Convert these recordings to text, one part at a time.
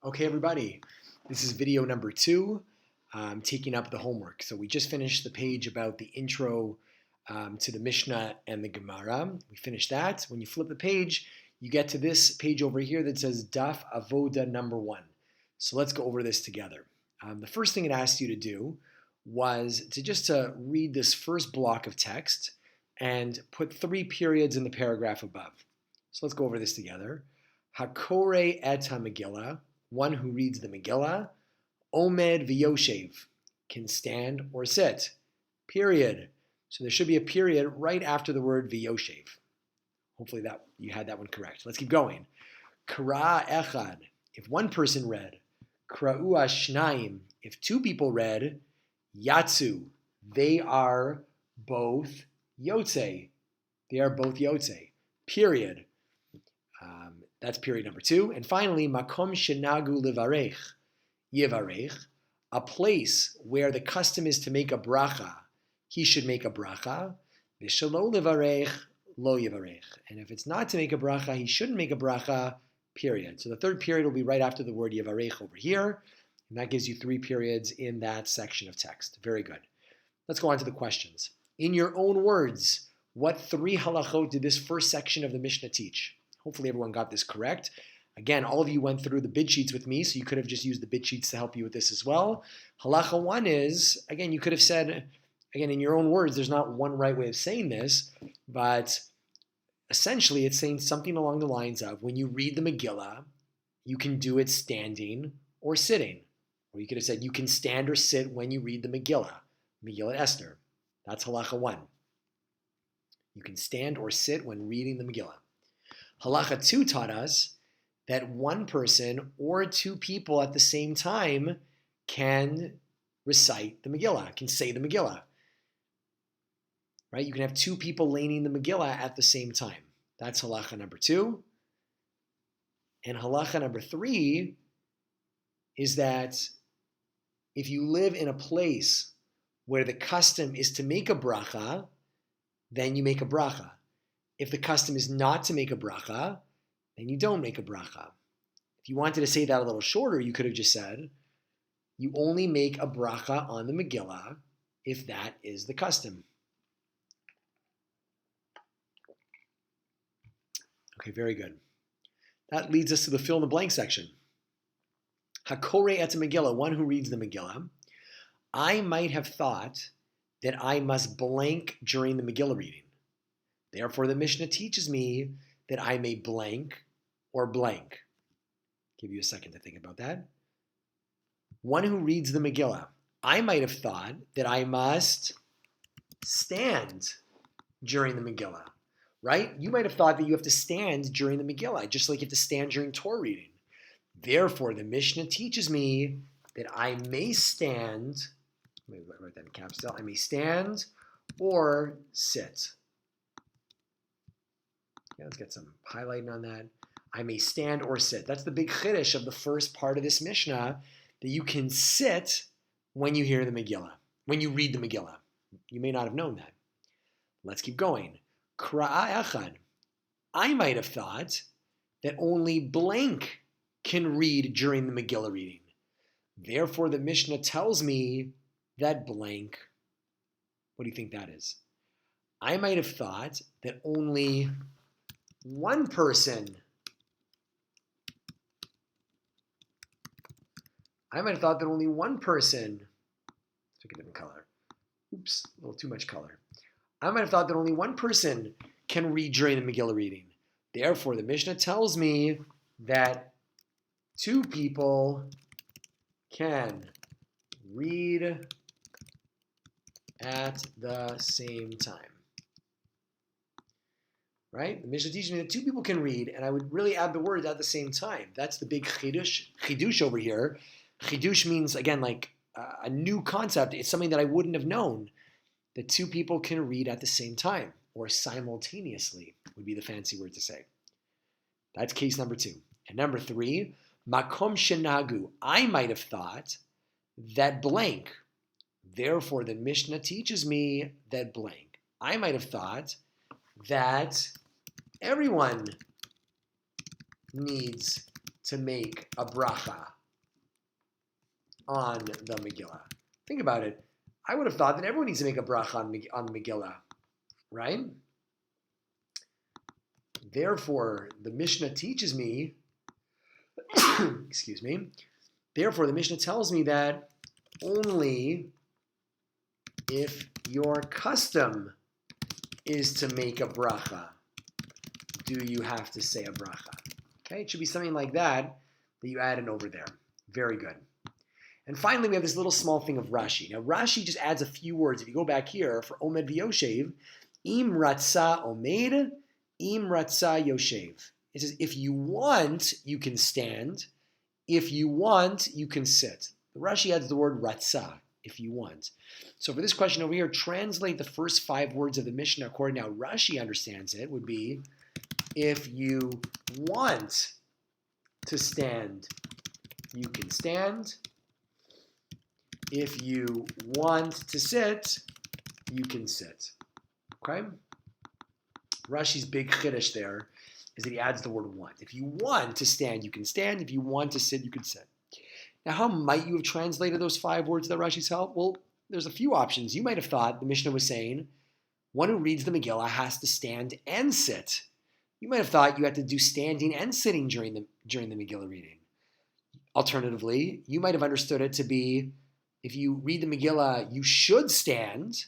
Okay, everybody, this is video number 2, taking up the homework. So we just finished the page about the intro to the Mishnah and the Gemara. We finished that. When you flip the page, you get to this page over here that says Daf Avoda number 1. So let's go over this together. The first thing it asked you to do was to read this first block of text and put 3 periods in the paragraph above. So let's go over this together. Hakore et ha-Megillah, one who reads the Megillah, Omed v'yoshev, can stand or sit, period. So there should be a period right after the word v'yoshev. Hopefully that you had that one correct. Let's keep going. Kra echad, if one person read. Kra'u shnaim, if 2 people read. Yatsu, they are both yotze. They are both yotze, period. That's period number 2. And finally, makom shenagu livarech, yivarech, a place where the custom is to make a bracha, he should make a bracha. V'shelo livarech, lo yivarech. And if it's not to make a bracha, he shouldn't make a bracha, period. So the third period will be right after the word yivarech over here. And that gives you 3 periods in that section of text. Very good. Let's go on to the questions. In your own words, what 3 halachot did this first section of the Mishnah teach? Hopefully everyone got this correct. Again, all of you went through the bid sheets with me, so you could have just used the bid sheets to help you with this as well. Halacha 1 is, again, you could have said, again, in your own words, there's not one right way of saying this, but essentially it's saying something along the lines of, when you read the Megillah, you can do it standing or sitting. Or you could have said, you can stand or sit when you read the Megillah, Megillah Esther. That's halacha 1. You can stand or sit when reading the Megillah. Halacha 2 taught us that one person or 2 people at the same time can recite the Megillah, can say the Megillah. Right? You can have 2 people laning the Megillah at the same time. That's halacha number 2. And halacha number 3 is that if you live in a place where the custom is to make a bracha, then you make a bracha. If the custom is not to make a bracha, then you don't make a bracha. If you wanted to say that a little shorter, you could have just said, you only make a bracha on the Megillah if that is the custom. Okay, very good. That leads us to the fill in the blank section. Hakore et Megillah, one who reads the Megillah. I might have thought that I must blank during the Megillah reading. Therefore, the Mishnah teaches me that I may blank or blank. Give you a second to think about that. One who reads the Megillah. I might have thought that I must stand during the Megillah, right? You might have thought that you have to stand during the Megillah, just like you have to stand during Torah reading. Therefore, the Mishnah teaches me that I may stand, let me write that in caps still, I may stand or sit. Okay, let's get some highlighting on that. I may stand or sit. That's the big chiddush of the first part of this Mishnah, that you can sit when you hear the Megillah, when you read the Megillah. You may not have known that. Let's keep going. Kra'a echad. I might have thought that only blank can read during the Megillah reading. Therefore, the Mishnah tells me that blank, what do you think that is? I might have thought that only one person, let's pick a different color. Oops, a little too much color. I might have thought that only one person can read during the Megillah reading. Therefore, the Mishnah tells me that 2 people can read at the same time. Right? The Mishnah teaches me that 2 people can read, and I would really add the word at the same time. That's the big chidush over here. Chidush means, again, like a new concept. It's something that I wouldn't have known, that 2 people can read at the same time, or simultaneously would be the fancy word to say. That's case number 2. And number 3, makom shenagu. I might have thought that blank. Therefore, the Mishnah teaches me that blank. I might have thought that everyone needs to make a bracha on the Megillah. Think about it. I would have thought that everyone needs to make a bracha on the Megillah, right? Therefore, the Mishnah teaches me, excuse me, therefore the Mishnah tells me that only if your custom is to make a bracha do you have to say a bracha. Okay, it should be something like that you add in over there. Very good. And finally, we have this little small thing of Rashi. Now, Rashi just adds a few words. If you go back here for Omed v'Yoshev, Im ratza omed, Im ratza yoshev. It says, if you want, you can stand. If you want, you can sit. Rashi adds the word ratza, if you want. So for this question over here, translate the first 5 words of the Mishnah according to how Rashi understands it would be, if you want to stand, you can stand. If you want to sit, you can sit. Okay? Rashi's big chiddush there is that he adds the word want. If you want to stand, you can stand. If you want to sit, you can sit. Now, how might you have translated those 5 words that Rashi's helped? Well, there's a few options. You might have thought the Mishnah was saying one who reads the Megillah has to stand and sit. You might have thought you had to do standing and sitting during the Megillah reading. Alternatively, you might have understood it to be if you read the Megillah, you should stand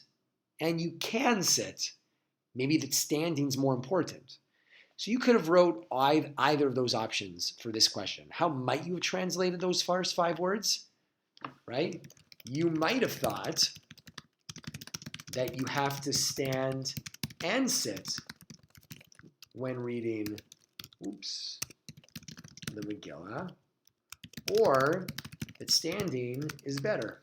and you can sit. Maybe that standing's more important. So you could have wrote either of those options for this question. How might you have translated those first 5 words? Right? You might have thought that you have to stand and sit when reading, the Megillah, or that standing is better.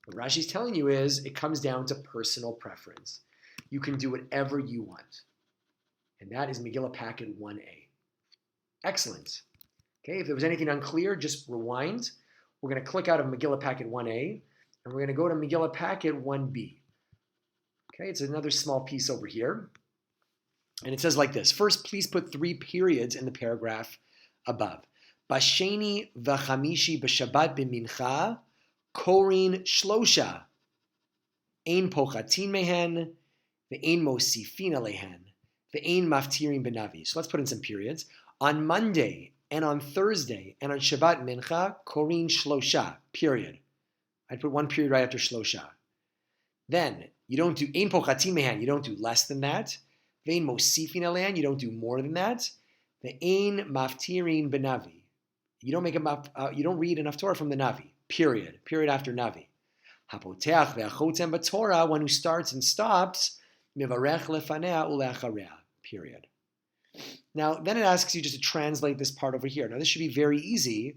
What Rashi's telling you is it comes down to personal preference. You can do whatever you want. And that is Megillah Packet 1A. Excellent. Okay, if there was anything unclear, just rewind. We're going to click out of Megillah Packet 1A, and we're going to go to Megillah Packet 1B. Okay, it's another small piece over here. And it says like this. First, please put 3 periods in the paragraph above. Basheni v'chamishi b'shabbat b'mincha korin shlosha. Ein pochatin mehen ve'ein mosifin alehen ve'ein maftirin b'navi. So let's put in some periods. On Monday and on Thursday and on Shabbat mincha korin shlosha. Period. I'd put 1 period right after shlosha. Then you don't do ein pochatin mehen. You don't do less than that. Ve'ein mosifin alehen. You don't do more than that. Ve'ein maftirin b'navi. You don't read enough Torah from the Navi. Period. Period after Navi. Hapoteach ve'achotem b'Torah, one who starts and stops, mivarech lefanea uleacharea. Period. Now, then it asks you just to translate this part over here. Now, this should be very easy.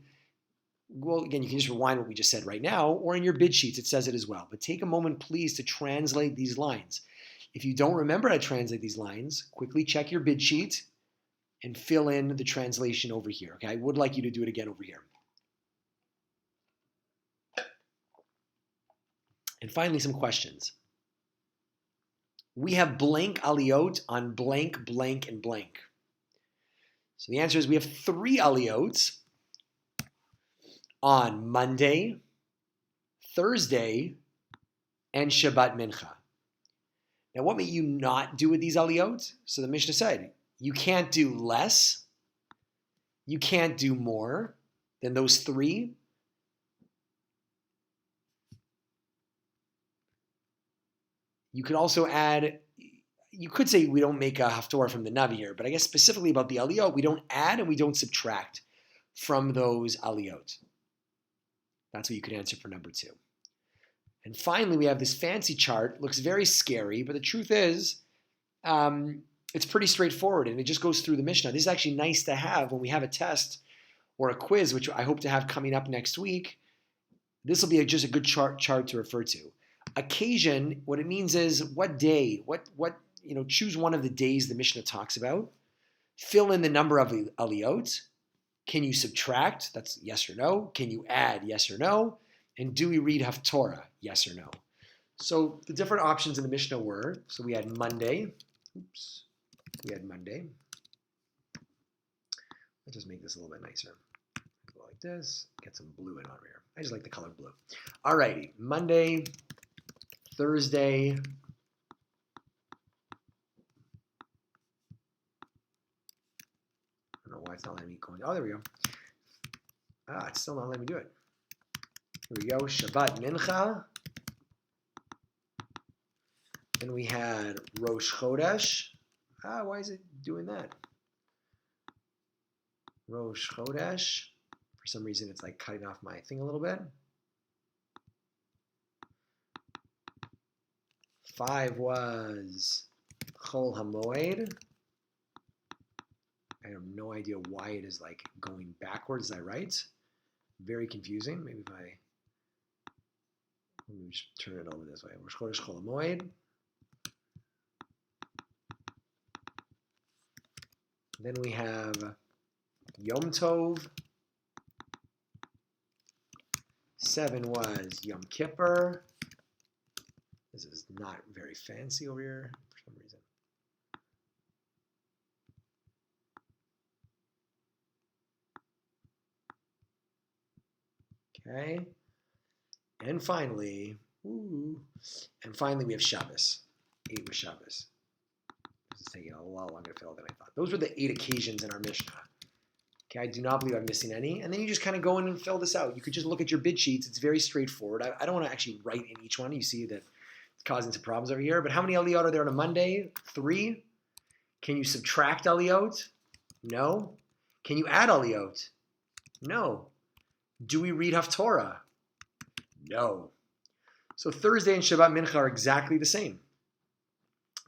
Well, again, you can just rewind what we just said right now, or in your bid sheets, it says it as well. But take a moment, please, to translate these lines. If you don't remember how to translate these lines, quickly check your bid sheet and fill in the translation over here. Okay, I would like you to do it again over here. And finally, some questions. We have blank aliyot on blank, blank, and blank. So the answer is we have 3 aliyot on Monday, Thursday, and Shabbat Mincha. Now, what may you not do with these aliyot? So the Mishnah said, you can't do less, you can't do more than those 3. You could also add, you could say we don't make a haftorah from the Navi here, but I guess specifically about the aliyot, we don't add and we don't subtract from those aliyot. That's what you could answer for number 2. And finally, we have this fancy chart. It looks very scary, but the truth is, it's pretty straightforward, and it just goes through the Mishnah. This is actually nice to have when we have a test or a quiz, which I hope to have coming up next week. This will be just a good chart to refer to. Occasion, what it means is what day, choose one of the days the Mishnah talks about. Fill in the number of aliyot. Can you subtract? That's yes or no. Can you add? Yes or no. And do we read haftorah? Yes or no. So the different options in the Mishnah were, so we had Monday. Let's just make this a little bit nicer. Go like this. Get some blue in over here. I just like the color blue. Alrighty, Monday, Thursday. I don't know why it's not letting me go. Oh, there we go. It's still not letting me do it. Here we go. Shabbat Mincha. Then we had Rosh Chodesh. Why is it doing that? Rosh Chodesh. For some reason, it's like cutting off my thing a little bit. 5 was Chol HaMoed. I have no idea why it is like going backwards as I write. Very confusing. Maybe if let me just turn it over this way. Rosh Chodesh Chol HaMoed. Then we have Yom Tov. 7 was Yom Kippur. This is not very fancy over here for some reason. Okay. And finally, we have Shabbos. 8 was Shabbos. This is taking a lot longer to fill than I thought. Those were the 8 occasions in our Mishnah. Okay, I do not believe I'm missing any. And then you just kind of go in and fill this out. You could just look at your bid sheets. It's very straightforward. I don't want to actually write in each one. You see that it's causing some problems over here. But how many aliyot are there on a Monday? 3. Can you subtract aliyot? No. Can you add aliyot? No. Do we read Haftorah? No. So Thursday and Shabbat Mincha are exactly the same.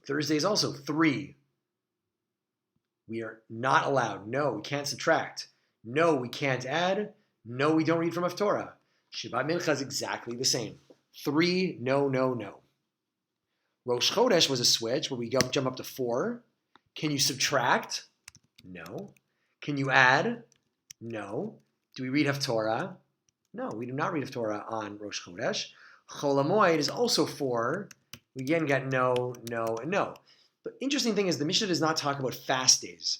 Thursday is also 3. We are not allowed. No, we can't subtract. No, we can't add. No, we don't read from Haftorah. Shabbat Mincha is exactly the same. 3, no, no, no. Rosh Chodesh was a switch where we jump up to 4. Can you subtract? No. Can you add? No. Do we read Haftorah? No, we do not read Haftorah on Rosh Chodesh. Chol HaMoed is also 4. We again got no, no, and no. The interesting thing is the Mishnah does not talk about fast days.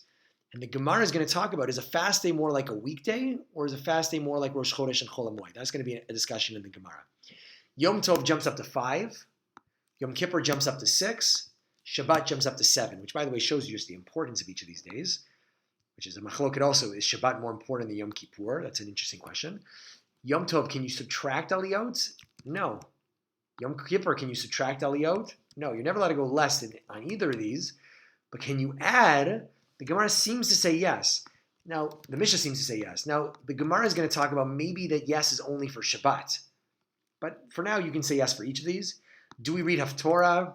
And the Gemara is going to talk about, is a fast day more like a weekday, or is a fast day more like Rosh Chodesh and Chol HaMoed? That's going to be a discussion in the Gemara. Yom Tov jumps up to 5. Yom Kippur jumps up to 6. Shabbat jumps up to 7, which, by the way, shows you just the importance of each of these days, which is a machloket also. Is Shabbat more important than Yom Kippur? That's an interesting question. Yom Tov, can you subtract aliyot? No. Yom Kippur, can you subtract aliyot? No. You're never allowed to go less than on either of these. But can you add? The Gemara seems to say yes. Now, the Mishnah seems to say yes. Now, the Gemara is going to talk about maybe that yes is only for Shabbat. But for now, you can say yes for each of these. Do we read Haftorah?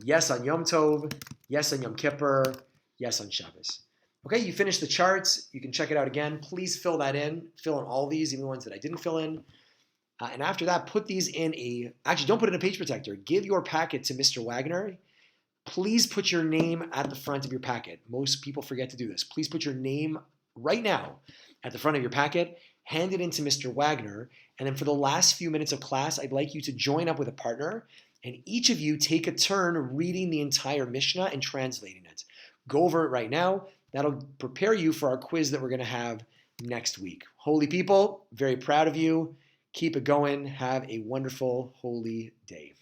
Yes on Yom Tov. Yes on Yom Kippur. Yes on Shabbos. Okay, you finished the charts. You can check it out again. Please fill that in. Fill in all these, even the ones that I didn't fill in. And after that, put these in actually don't put it in a page protector. Give your packet to Mr. Wagner. Please put your name at the front of your packet. Most people forget to do this. Please put your name right now at the front of your packet. Hand it in to Mr. Wagner. And then for the last few minutes of class, I'd like you to join up with a partner. And each of you take a turn reading the entire Mishnah and translating it. Go over it right now. That'll prepare you for our quiz that we're going to have next week. Holy people, very proud of you. Keep it going. Have a wonderful, holy day.